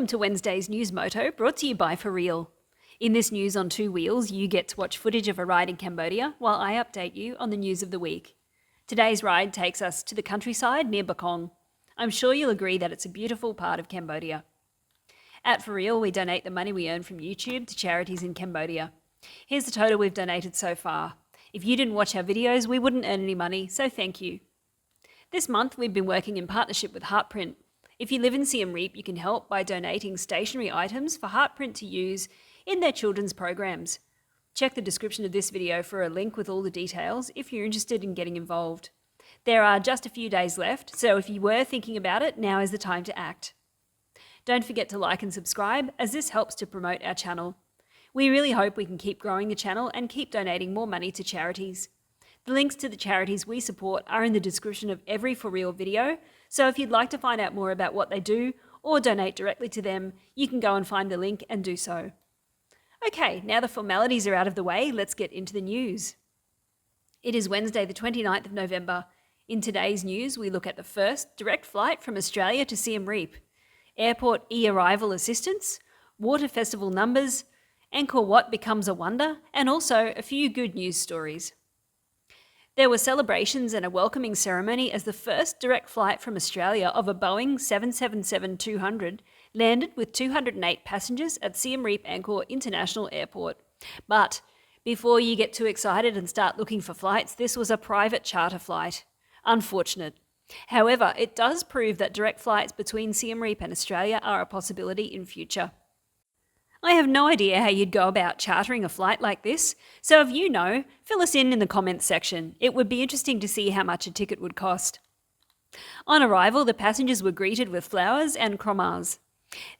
Welcome to Wednesday's News Moto, brought to you by Riel. In this News on Two Wheels, you get to watch footage of a ride in Cambodia while I update you on the news of the week. Today's ride takes us to the countryside near Bakong. I'm sure you'll agree that it's a beautiful part of Cambodia. At Riel, we donate the money we earn from YouTube to charities in Cambodia. Here's the total we've donated so far. If you didn't watch our videos, we wouldn't earn any money, so thank you. This month, we've been working in partnership with Heartprint. If you live in Siem Reap, you can help by donating stationery items for Heartprint to use in their children's programs. Check the description of this video for a link with all the details if you're interested in getting involved. There are just a few days left, so if you were thinking about it, now is the time to act. Don't forget to like and subscribe, as this helps to promote our channel. We really hope we can keep growing the channel and keep donating more money to charities. The links to the charities we support are in the description of every For Real video, so if you'd like to find out more about what they do or donate directly to them, you can go and find the link and do so. Okay, now the formalities are out of the way, let's get into the news. It is Wednesday the 29th of November. In today's news, we look at the first direct flight from Australia to Siem Reap, airport e-arrival assistance, water festival numbers, Angkor Wat becomes a wonder, and also a few good news stories. There were celebrations and a welcoming ceremony as the first direct flight from Australia of a Boeing 777-200 landed with 208 passengers at Siem Reap Angkor International Airport. But before you get too excited and start looking for flights, this was a private charter flight. Unfortunate. However, it does prove that direct flights between Siem Reap and Australia are a possibility in future. I have no idea how you'd go about chartering a flight like this, so if you know, fill us in the comments section. It would be interesting to see how much a ticket would cost. On arrival, the passengers were greeted with flowers and kromas.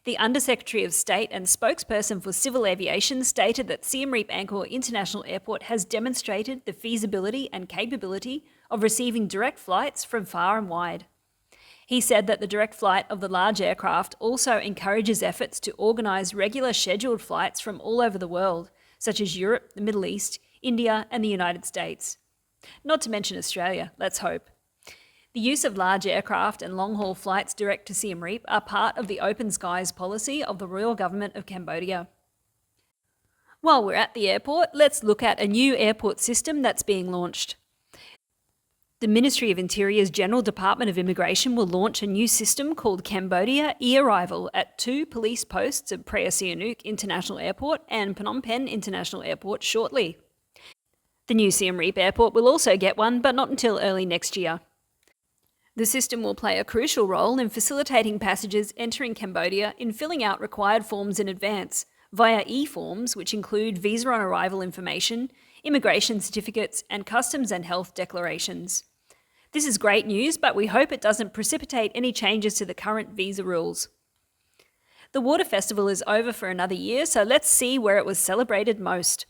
The Undersecretary of State and spokesperson for Civil Aviation stated that Siem Reap Angkor International Airport has demonstrated the feasibility and capability of receiving direct flights from far and wide. He said that the direct flight of the large aircraft also encourages efforts to organise regular scheduled flights from all over the world, such as Europe, the Middle East, India and the United States. Not to mention Australia, let's hope. The use of large aircraft and long-haul flights direct to Siem Reap are part of the open skies policy of the Royal Government of Cambodia. While we're at the airport, let's look at a new airport system that's being launched. The Ministry of Interior's General Department of Immigration will launch a new system called Cambodia e-arrival at 2 police posts at Praia Sihanouk International Airport and Phnom Penh International Airport shortly. The new Siem Reap Airport will also get one, but not until early next year. The system will play a crucial role in facilitating passengers entering Cambodia in filling out required forms in advance, via e-forms which include visa on arrival information, immigration certificates, and customs and health declarations. This is great news, but we hope it doesn't precipitate any changes to the current visa rules. The Water Festival is over for another year, so let's see where it was celebrated most.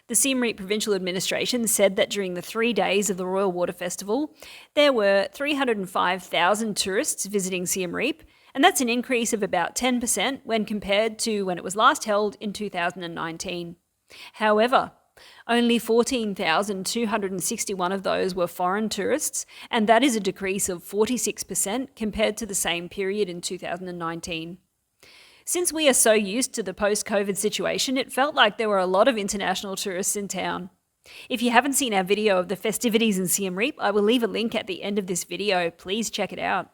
The Siem Reap Provincial Administration said that during the 3 days of the Royal Water Festival, there were 305,000 tourists visiting Siem Reap, and that's an increase of about 10% when compared to when it was last held in 2019. However, only 14,261 of those were foreign tourists, and that is a decrease of 46% compared to the same period in 2019. Since we are so used to the post-COVID situation, it felt like there were a lot of international tourists in town. If you haven't seen our video of the festivities in Siem Reap, I will leave a link at the end of this video. Please check it out.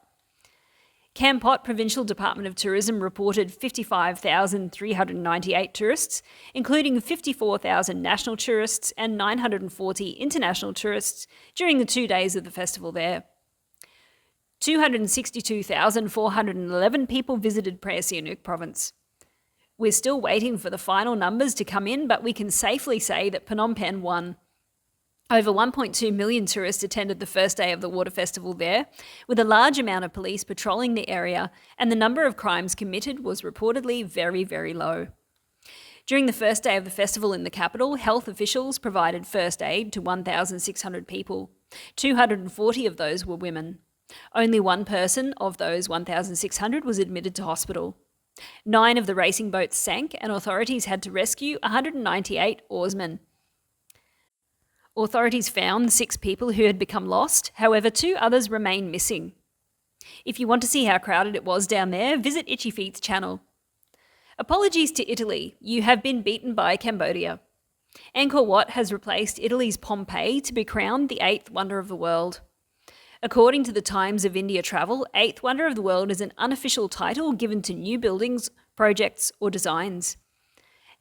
Kampot Provincial Department of Tourism reported 55,398 tourists, including 54,000 national tourists and 940 international tourists during the 2 days of the festival there. 262,411 people visited Praia Sihanouk province. We're still waiting for the final numbers to come in, but we can safely say that Phnom Penh won. Over 1.2 million tourists attended the first day of the water festival there, with a large amount of police patrolling the area, and the number of crimes committed was reportedly very, very low. During the first day of the festival in the capital, health officials provided first aid to 1,600 people. 240 of those were women. Only one person of those 1,600 was admitted to hospital. 9 of the racing boats sank, and authorities had to rescue 198 oarsmen. Authorities found 6 people who had become lost, however 2 others remain missing. If you want to see how crowded it was down there, visit Itchy Feet's channel. Apologies to Italy, you have been beaten by Cambodia. Angkor Wat has replaced Italy's Pompeii to be crowned the 8th wonder of the world. According to the Times of India Travel, 8th wonder of the world is an unofficial title given to new buildings, projects or designs.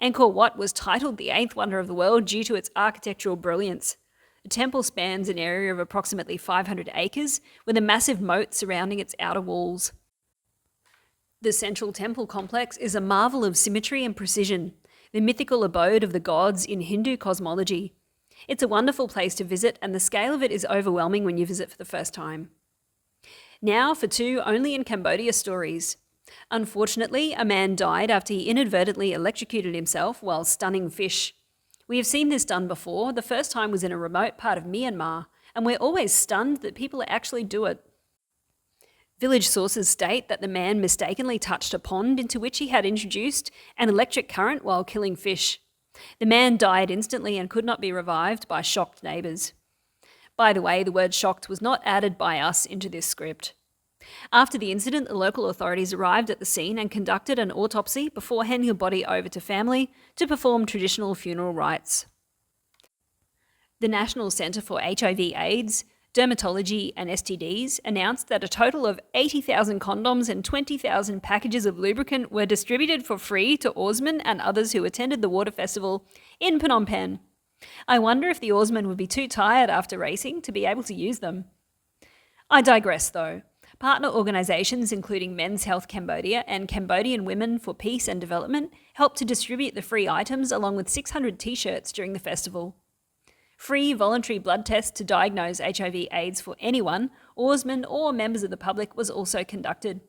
Angkor Wat was titled the 8th wonder of the world due to its architectural brilliance. The temple spans an area of approximately 500 acres, with a massive moat surrounding its outer walls. The central temple complex is a marvel of symmetry and precision, the mythical abode of the gods in Hindu cosmology. It's a wonderful place to visit, and the scale of it is overwhelming when you visit for the first time. Now for 2 only in Cambodia stories. Unfortunately, a man died after he inadvertently electrocuted himself while stunning fish. We have seen this done before. The first time was in a remote part of Myanmar, and we're always stunned that people actually do it. Village sources state that the man mistakenly touched a pond into which he had introduced an electric current while killing fish. The man died instantly and could not be revived by shocked neighbours. By the way, the word shocked was not added by us into this script. After the incident, the local authorities arrived at the scene and conducted an autopsy before handing the body over to family to perform traditional funeral rites. The National Centre for HIV/AIDS, Dermatology and STDs announced that a total of 80,000 condoms and 20,000 packages of lubricant were distributed for free to oarsmen and others who attended the water festival in Phnom Penh. I wonder if the oarsmen would be too tired after racing to be able to use them. I digress though. Partner organisations including Men's Health Cambodia and Cambodian Women for Peace and Development helped to distribute the free items along with 600 t-shirts during the festival. Free voluntary blood tests to diagnose HIV/AIDS for anyone, oarsmen or members of the public was also conducted.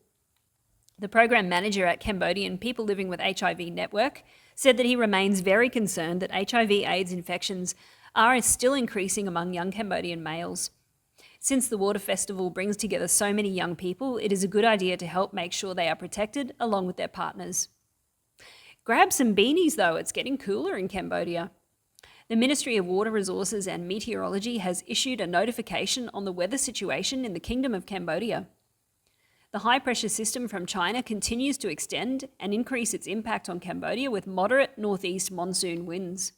The program manager at Cambodian People Living with HIV Network said that he remains very concerned that HIV/AIDS infections are still increasing among young Cambodian males. Since the water festival brings together so many young people, it is a good idea to help make sure they are protected along with their partners. Grab some beanies though, it's getting cooler in Cambodia. The Ministry of Water Resources and Meteorology has issued a notification on the weather situation in the Kingdom of Cambodia. The high-pressure system from China continues to extend and increase its impact on Cambodia with moderate northeast monsoon winds.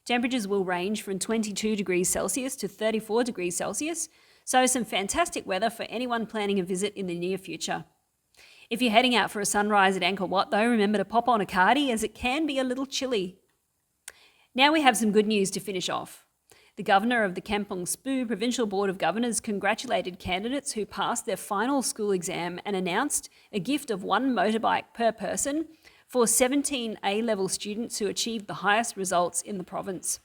Temperatures will range from 22 degrees Celsius to 34 degrees Celsius, so some fantastic weather for anyone planning a visit in the near future. If you're heading out for a sunrise at Angkor Wat though, remember to pop on a cardi as it can be a little chilly. Now we have some good news to finish off. The Governor of the Kampong Speu Provincial Board of Governors congratulated candidates who passed their final school exam and announced a gift of 1 motorbike per person for 17 A-level students who achieved the highest results in the province.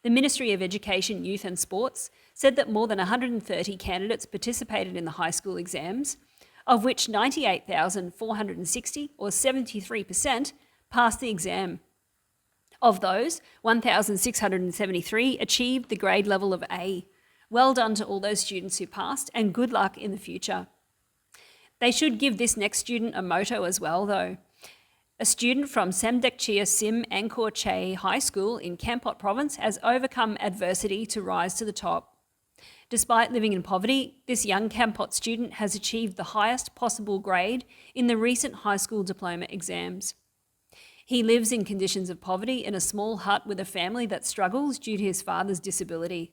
The Ministry of Education, Youth and Sports said that more than 130 candidates participated in the high school exams, of which 98,460, or 73%, passed the exam. Of those, 1,673 achieved the grade level of A. Well done to all those students who passed, and good luck in the future. They should give this next student a motto as well though. A student from Samdekchia Sim Angkor Che High School in Kampot Province has overcome adversity to rise to the top. Despite living in poverty, this young Kampot student has achieved the highest possible grade in the recent high school diploma exams. He lives in conditions of poverty in a small hut with a family that struggles due to his father's disability.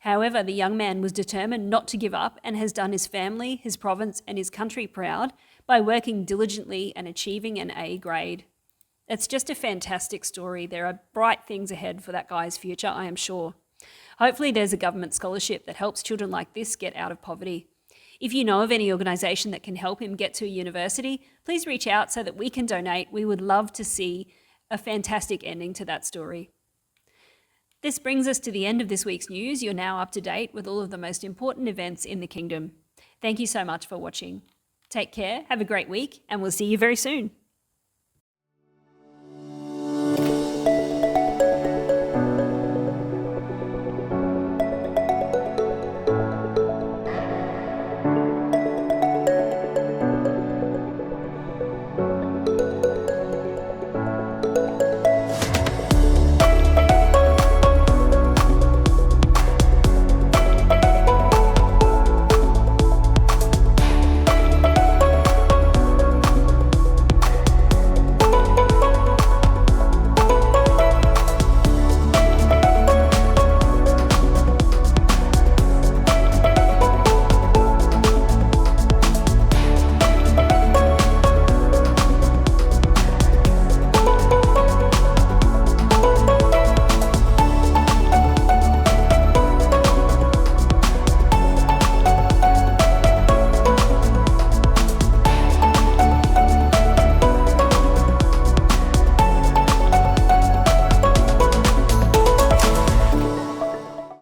However, the young man was determined not to give up and has done his family, his province and his country proud by working diligently and achieving an A grade. It's just a fantastic story. There are bright things ahead for that guy's future, I am sure. Hopefully there's a government scholarship that helps children like this get out of poverty. If you know of any organisation that can help him get to a university, please reach out so that we can donate. We would love to see a fantastic ending to that story. This brings us to the end of this week's news. You're now up to date with all of the most important events in the kingdom. Thank you so much for watching. Take care, have a great week, and we'll see you very soon.